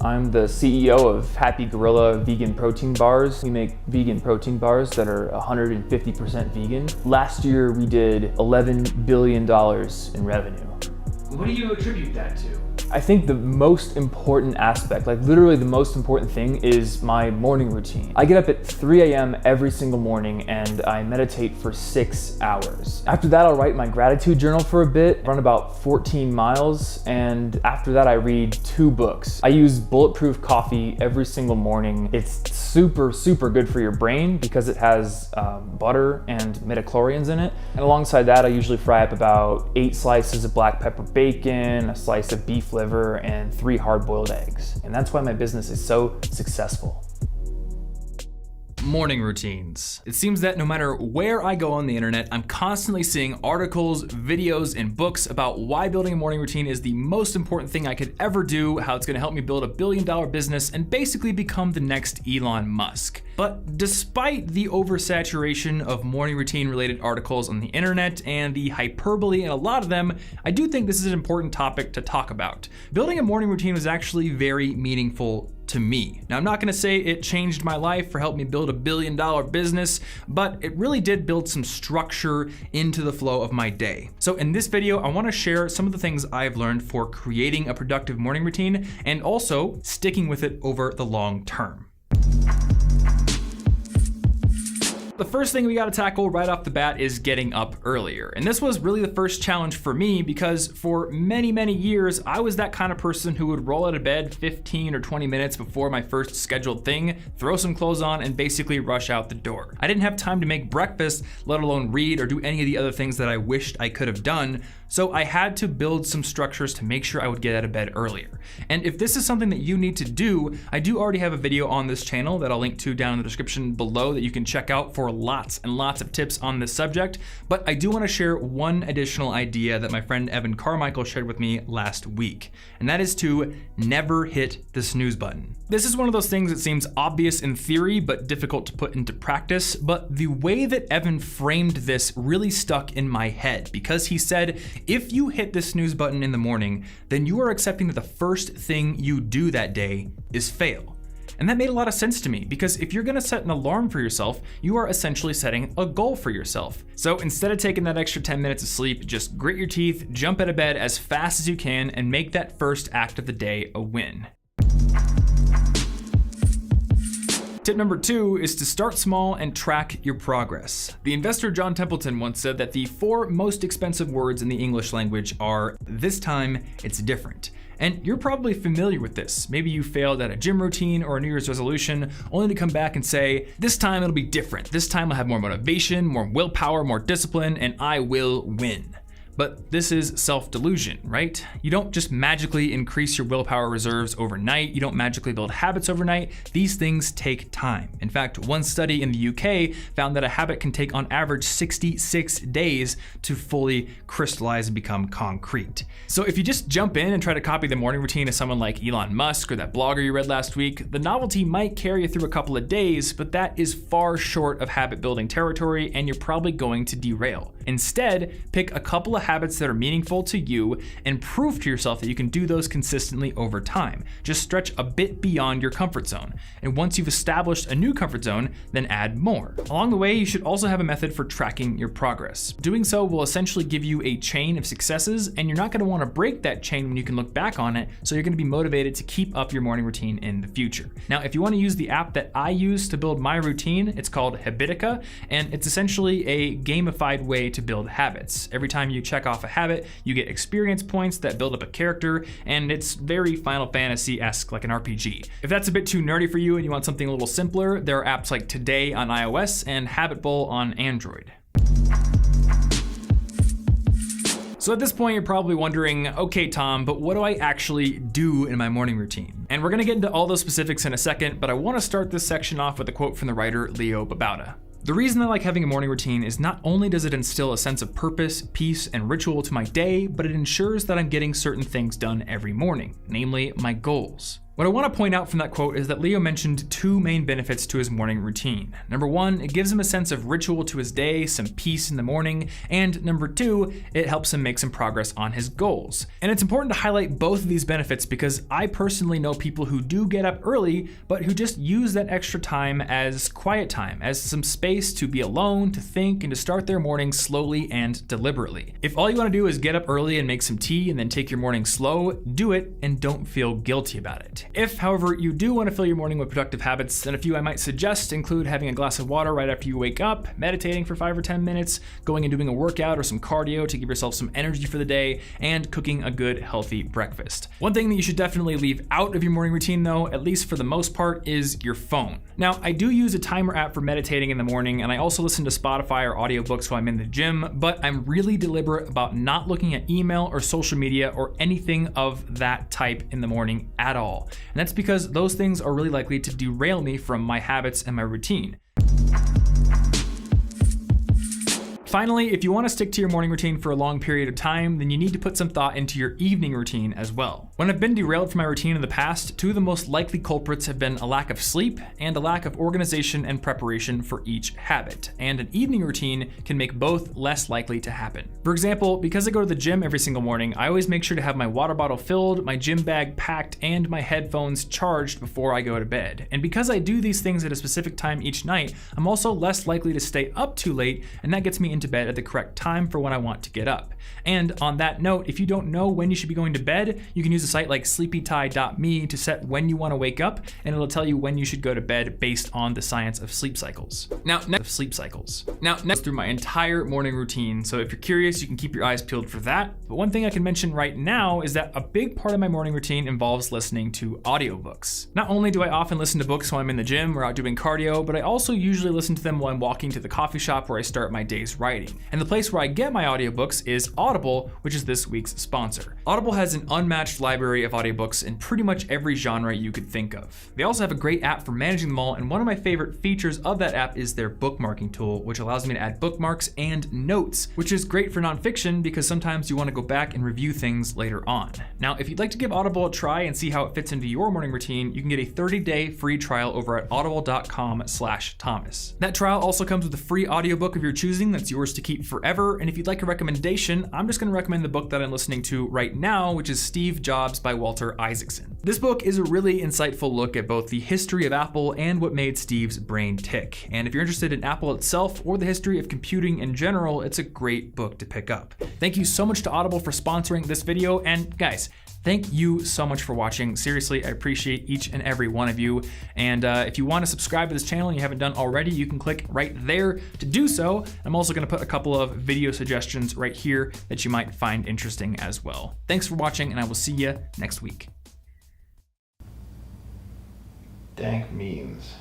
I'm the CEO of Happy Gorilla Vegan Protein Bars. We make vegan protein bars that are 150% vegan. Last year we did $11 billion in revenue. What do you attribute that to? I think the most important aspect, like literally the most important thing, is my morning routine. I get up at 3 a.m. every single morning and I meditate for 6 hours. After that, I'll write my gratitude journal for a bit, run about 14 miles, and after that I read 2 books. I use Bulletproof coffee every single morning. It's super good for your brain because it has butter and midichlorians in it. And alongside that, I usually fry up about 8 slices of black pepper bacon, a slice of beef liver, and 3 hard-boiled eggs. And that's why my business is so successful. Morning routines. It seems that no matter where I go on the internet, I'm constantly seeing articles, videos, and books about why building a morning routine is the most important thing I could ever do, how it's gonna help me build $1 billion business, and basically become the next Elon Musk. But despite the oversaturation of morning routine related articles on the internet and the hyperbole in a lot of them, I do think this is an important topic to talk about. Building a morning routine was actually very meaningful to me. Now, I'm not gonna say it changed my life or helped me build $1 billion business, but it really did build some structure into the flow of my day. So in this video, I wanna share some of the things I've learned for creating a productive morning routine and also sticking with it over the long term. The first thing we gotta tackle right off the bat is getting up earlier. And this was really the first challenge for me because for many years, I was that kind of person who would roll out of bed 15 or 20 minutes before my first scheduled thing, throw some clothes on, and basically rush out the door. I didn't have time to make breakfast, let alone read or do any of the other things that I wished I could have done. So I had to build some structures to make sure I would get out of bed earlier. And if this is something that you need to do, I do already have a video on this channel that I'll link to down in the description below that you can check out for lots and lots of tips on this subject. But I do want to share one additional idea that my friend Evan Carmichael shared with me last week, and that is to never hit the snooze button. This is one of those things that seems obvious in theory, but difficult to put into practice. But the way that Evan framed this really stuck in my head because he said, if you hit the snooze button in the morning, then you are accepting that the first thing you do that day is fail. And that made a lot of sense to me because if you're gonna set an alarm for yourself, you are essentially setting a goal for yourself. So instead of taking that extra 10 minutes of sleep, just grit your teeth, jump out of bed as fast as you can, and make that first act of the day a win. Tip number 2 is to start small and track your progress. The investor John Templeton once said that the 4 most expensive words in the English language are, "this time it's different." And you're probably familiar with this. Maybe you failed at a gym routine or a New Year's resolution, only to come back and say, this time it'll be different. This time I'll have more motivation, more willpower, more discipline, and I will win. But this is self-delusion, right? You don't just magically increase your willpower reserves overnight. You don't magically build habits overnight. These things take time. In fact, one study in the UK found that a habit can take on average 66 days to fully crystallize and become concrete. So if you just jump in and try to copy the morning routine of someone like Elon Musk or that blogger you read last week, the novelty might carry you through a couple of days, but that is far short of habit building territory and you're probably going to derail. Instead, pick a couple of habits that are meaningful to you and prove to yourself that you can do those consistently over time. Just stretch a bit beyond your comfort zone. And once you've established a new comfort zone, then add more. Along the way, you should also have a method for tracking your progress. Doing so will essentially give you a chain of successes, and you're not going to want to break that chain when you can look back on it, so you're going to be motivated to keep up your morning routine in the future. Now, if you want to use the app that I use to build my routine, it's called Habitica, and it's essentially a gamified way to build habits. Every time you check off a habit, you get experience points that build up a character, and it's very Final Fantasy-esque, like an RPG. If that's a bit too nerdy for you and you want something a little simpler, there are apps like Today on iOS and Habit Bowl on Android. So at this point, you're probably wondering, okay, Tom, but what do I actually do in my morning routine? And we're gonna get into all those specifics in a second, but I wanna start this section off with a quote from the writer Leo Babauta. The reason I like having a morning routine is not only does it instill a sense of purpose, peace, and ritual to my day, but it ensures that I'm getting certain things done every morning, namely my goals. What I want to point out from that quote is that Leo mentioned two main benefits to his morning routine. Number one, it gives him a sense of ritual to his day, some peace in the morning, and number two, it helps him make some progress on his goals. And it's important to highlight both of these benefits because I personally know people who do get up early, but who just use that extra time as quiet time, as some space to be alone, to think, and to start their morning slowly and deliberately. If all you want to do is get up early and make some tea and then take your morning slow, do it and don't feel guilty about it. If, however, you do want to fill your morning with productive habits, then a few I might suggest include having a glass of water right after you wake up, meditating for 5 or 10 minutes, going and doing a workout or some cardio to give yourself some energy for the day, and cooking a good, healthy breakfast. One thing that you should definitely leave out of your morning routine though, at least for the most part, is your phone. Now, I do use a timer app for meditating in the morning, and I also listen to Spotify or audiobooks while I'm in the gym, but I'm really deliberate about not looking at email or social media or anything of that type in the morning at all. And that's because those things are really likely to derail me from my habits and my routine. Finally, if you want to stick to your morning routine for a long period of time, then you need to put some thought into your evening routine as well. When I've been derailed from my routine in the past, two of the most likely culprits have been a lack of sleep and a lack of organization and preparation for each habit. And an evening routine can make both less likely to happen. For example, because I go to the gym every single morning, I always make sure to have my water bottle filled, my gym bag packed, and my headphones charged before I go to bed. And because I do these things at a specific time each night, I'm also less likely to stay up too late, and that gets me into bed at the correct time for when I want to get up. And on that note, if you don't know when you should be going to bed, you can use a site like sleepytime.me to set when you want to wake up, and it'll tell you when you should go to bed based on the science of sleep cycles. Now, next through my entire morning routine, so if you're curious, you can keep your eyes peeled for that. But one thing I can mention right now is that a big part of my morning routine involves listening to audiobooks. Not only do I often listen to books while I'm in the gym or out doing cardio, but I also usually listen to them while I'm walking to the coffee shop where I start my day's writing. And the place where I get my audiobooks is Audible, which is this week's sponsor. Audible has an unmatched library of audiobooks in pretty much every genre you could think of. They also have a great app for managing them all, and one of my favorite features of that app is their bookmarking tool, which allows me to add bookmarks and notes, which is great for nonfiction because sometimes you want to go back and review things later on. Now, if you'd like to give Audible a try and see how it fits into your morning routine, you can get a 30-day free trial over at audible.com/Thomas. That trial also comes with a free audiobook of your choosing that's yours to keep forever. And if you'd like a recommendation, I'm just going to recommend the book that I'm listening to right now, which is Steve Jobs by Walter Isaacson. This book is a really insightful look at both the history of Apple and what made Steve's brain tick. And if you're interested in Apple itself or the history of computing in general, it's a great book to pick up. Thank you so much to Audible for sponsoring this video. And guys, thank you so much for watching. Seriously, I appreciate each and every one of you. And if you want to subscribe to this channel and you haven't done already, you can click right there to do so. I'm also going to put a couple of video suggestions right here that you might find interesting as well. Thanks for watching, and I will see you next week. Dank memes.